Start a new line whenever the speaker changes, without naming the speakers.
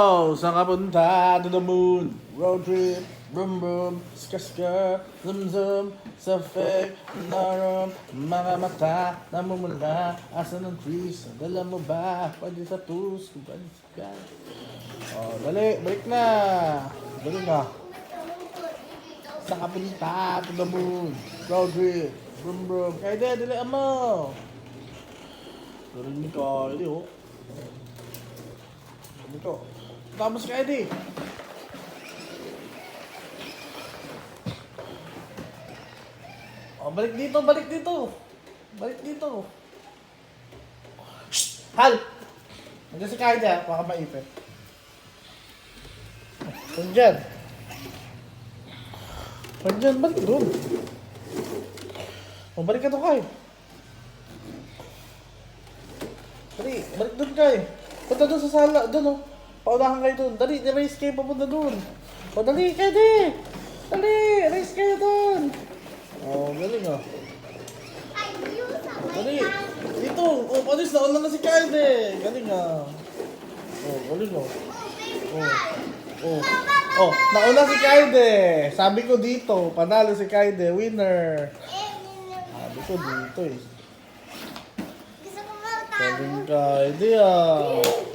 Oh, saan ka punta? To the moon. Road trip. Boom boom. Ska ska. Zum zum. Sa fake. Naram. Mga mata. Namumula. Asa ng trees. Dala mo ba? Pwede sa tools. Kung pwede sa gas. Oh, dali. Balik na. Dali na. Saan ka punta? To the moon. Road trip. Boom boom. Kaya dali mo. Dali ko. Dali oh. Dali ko. Tapos ka, Eddie. Oh, balik dito, balik dito. Balik dito. Shh! Hal! Nandiyan si Kaide ha, baka maipit. Nandiyan. Nandiyan, balik doon. Oh, balik ka doon, Kai. Dali, balik doon, Kai. Punta doon sa sala, doon oh. Paunahan kayo doon. Dali, race kayo papunta doon. O, dali, Kaide! Dali, race kayo doon. O, galing o. Dali, dito. O, panis, nauna na si Kaide. Galing o. O, galing o. O, nauna si Kaide. Sabi ko dito, panalo si Kaide, winner. Sabi ko dito eh. Galing Kaide ah.